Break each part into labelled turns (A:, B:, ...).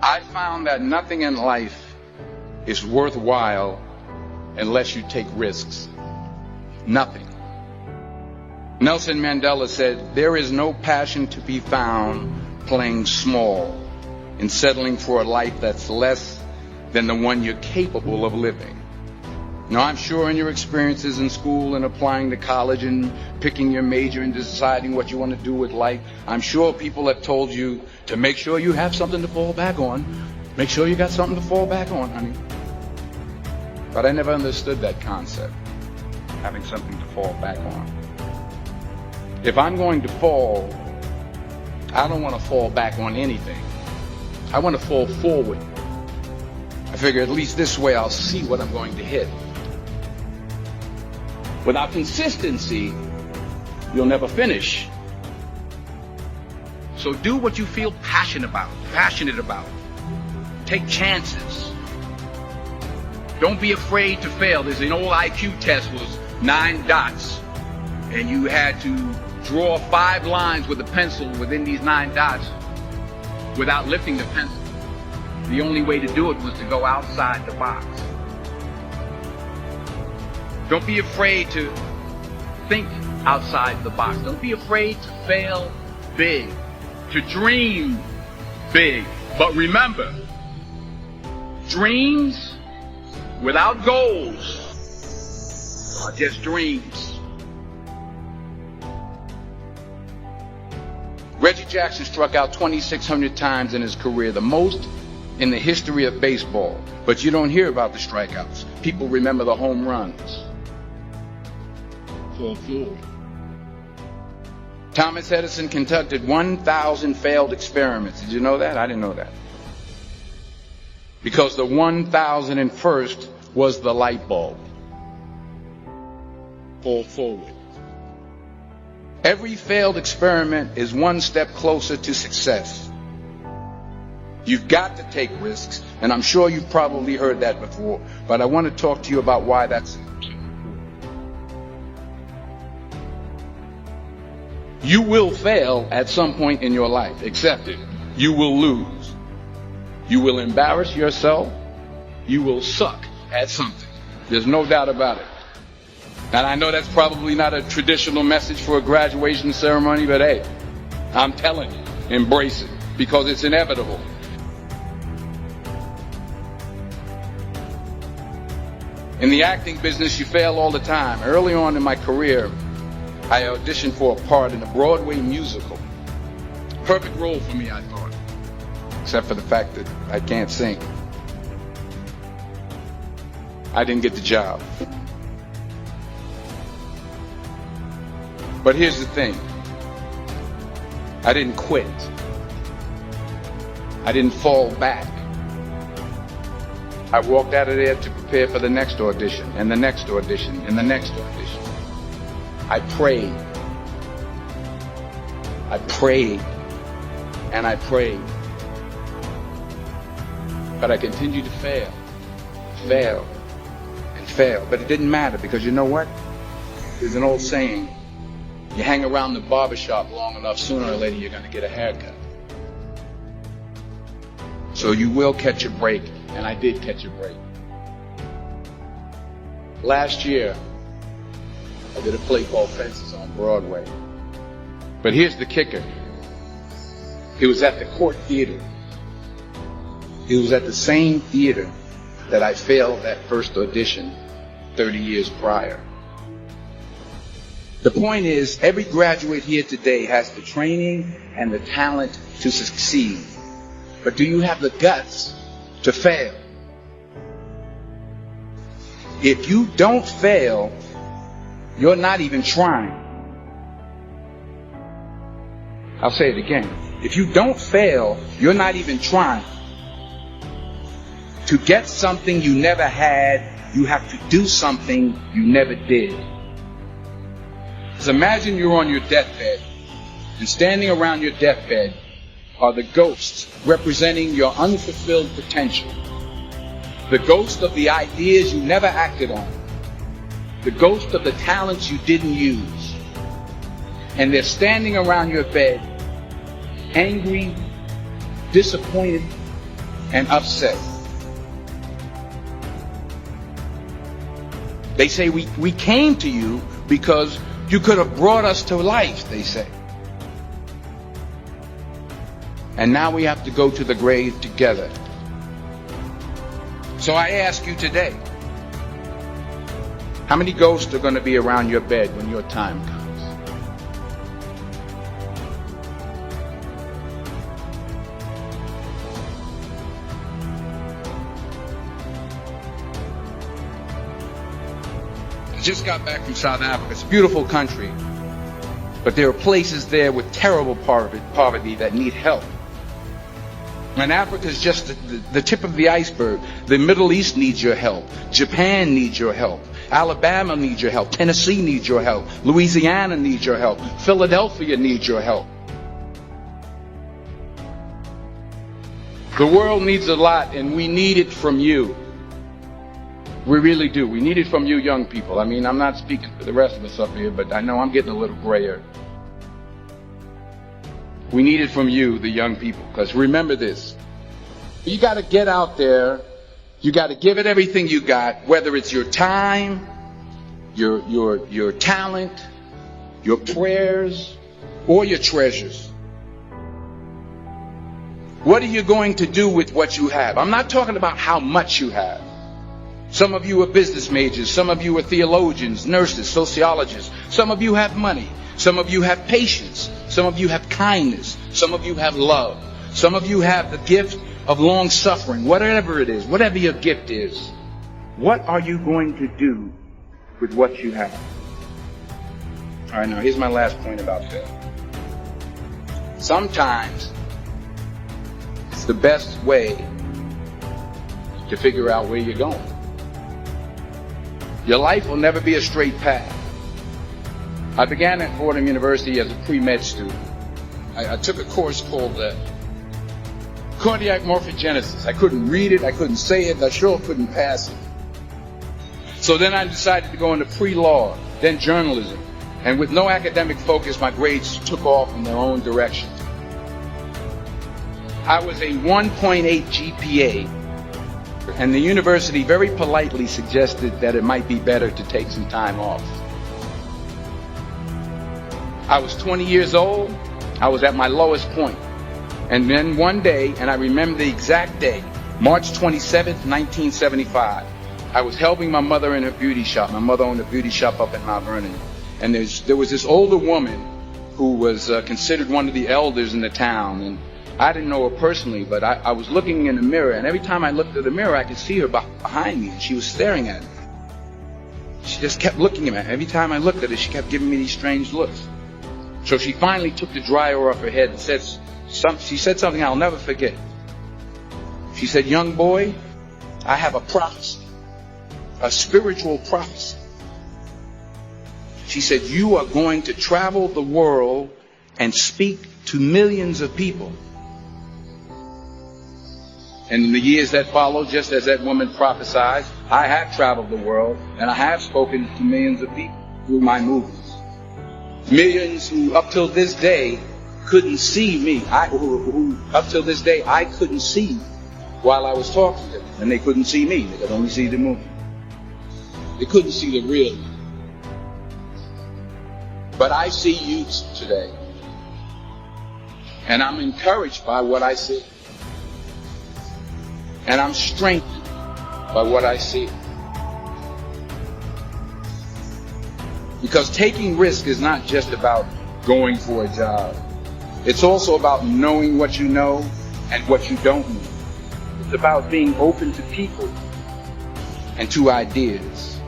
A: I found that nothing in life is worthwhile unless you take risks. Nothing. Nelson Mandela said, "There is no passion to be found playing small and settling for a life that's less than the one you're capable of living." Now, I'm sure in your experiences in school and applying to college and picking your major and deciding what you want to do with life, I'm sure people have told you to make sure you have something to fall back on. Make sure you got something to fall back on, honey. But I never understood that concept, having something to fall back on. If I'm going to fall, I don't want to fall back on anything. I want to fall forward. I figure at least this way I'll see what I'm going to hit. Without consistency, you'll never finish. So do what you feel passionate about. Take chances. Don't be afraid to fail. There's an old IQ test, was 9 dots, and you had to draw 5 lines with a pencil within these 9 dots without lifting the pencil. The only way to do it was to go outside the box. Don't be afraid to think outside the box. Don't be afraid to fail big, to dream big. But remember, dreams without goals are just dreams. Reggie Jackson struck out 2,600 times in his career, the most in the history of baseball. But you don't hear about the strikeouts. People remember the home runs. Thomas Edison conducted 1,000 failed experiments. Did you know that? I didn't know that. Because the 1,001st was the light bulb. Fall forward. Every failed experiment is one step closer to success. You've got to take risks, and I'm sure you've probably heard that before, but I want to talk to you about why that's important. You will fail at some point in your life. Accept it. You will lose. You will embarrass yourself. You will suck at something. There's no doubt about it. And I know that's probably not a traditional message for a graduation ceremony, but hey, I'm telling you, embrace it, because it's inevitable. In the acting business, you fail all the time. Early on in my career, I auditioned for a part in a Broadway musical. Perfect role for me, I thought, except for the fact that I can't sing. I didn't get the job. But here's the thing. I didn't quit. I didn't fall back. I walked out of there to prepare for the next audition, and the next audition, and the next audition. I prayed. I prayed. And I prayed. But I continued to fail. And fail. But it didn't matter, because you know what? There's an old saying. You hang around the barbershop long enough, sooner or later you're going to get a haircut. So you will catch a break, and I did catch a break. Last year, I did a play called Fences on Broadway. But here's the kicker. It was at the Court Theater. It was at the same theater that I failed that first audition 30 years prior. The point is, every graduate here today has the training and the talent to succeed. But do you have the guts to fail? If you don't fail, you're not even trying. I'll say it again. If you don't fail, you're not even trying. To get something you never had, you have to do something you never did. So imagine you're on your deathbed, and standing around your deathbed are the ghosts representing your unfulfilled potential. The ghost of the ideas you never acted on. The ghost of the talents you didn't use. And they're standing around your bed, angry, disappointed, and upset. They say we came to you because you could have brought us to life, they say. And now we have to go to the grave together. So I ask you today, how many ghosts are going to be around your bed when your time comes? I just got back from South Africa. It's a beautiful country, but there are places there with terrible poverty that need help. And Africa is just the tip of the iceberg. The Middle East needs your help. Japan needs your help. Alabama needs your help. Tennessee needs your help. Louisiana needs your help. Philadelphia needs your help. The world needs a lot, and we need it from you. We really do. We need it from you young people. I mean, I'm not speaking for the rest of us up here, but I know I'm getting a little grayer. We need it from you, the young people, because remember this. You got to get out there. You got to give it everything you got, whether it's your time, your talent, your prayers, or your treasures. What are you going to do with what you have? I'm not talking about how much you have. Some of you are business majors. Some of you are theologians, nurses, sociologists. Some of you have money. Some of you have patience. Some of you have kindness. Some of you have love. Some of you have the gift of long suffering. Whatever it is, whatever your gift is, what are you going to do with what you have? All right, now here's my last point about that. Sometimes it's the best way to figure out where you're going. Your life will never be a straight path. I began at Fordham University as a pre-med student. I took a course called cardiac morphogenesis. I couldn't read it, I couldn't say it, I sure couldn't pass it. So then I decided to go into pre-law, then journalism. And with no academic focus, my grades took off in their own direction. I was a 1.8 GPA, and the university very politely suggested that it might be better to take some time off. I was 20 years old. I was at my lowest point. And then one day, and I remember the exact day, March 27th, 1975, I was helping my mother in her beauty shop. My mother owned a beauty shop up in Mount Vernon. And there was this older woman who was considered one of the elders in the town. And I didn't know her personally, but I was looking in the mirror. And every time I looked at the mirror, I could see her behind me. And she was staring at me. She just kept looking at me. Every time I looked at her, she kept giving me these strange looks. So she finally took the dryer off her head and she said something I'll never forget. She said, "Young boy, I have a prophecy, a spiritual prophecy." She said, "You are going to travel the world and speak to millions of people." And in the years that followed, just as that woman prophesied, I have traveled the world and I have spoken to millions of people through my movies. Millions who up till this day couldn't see me. Who up till this day I couldn't see while I was talking to them. And they couldn't see me. They could only see the movie. They couldn't see the real me. But I see you today. And I'm encouraged by what I see. And I'm strengthened by what I see. Because taking risk is not just about going for a job. It's also about knowing what you know and what you don't know. It's about being open to people and to ideas.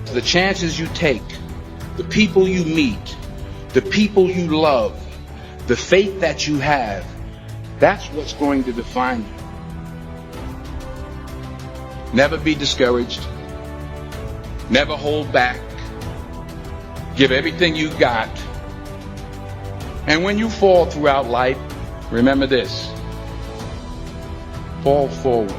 A: The chances you take, the people you meet, the people you love, the faith that you have, that's what's going to define you. Never be discouraged. Never hold back. Give everything you got. And when you fall throughout life, remember this: fall forward.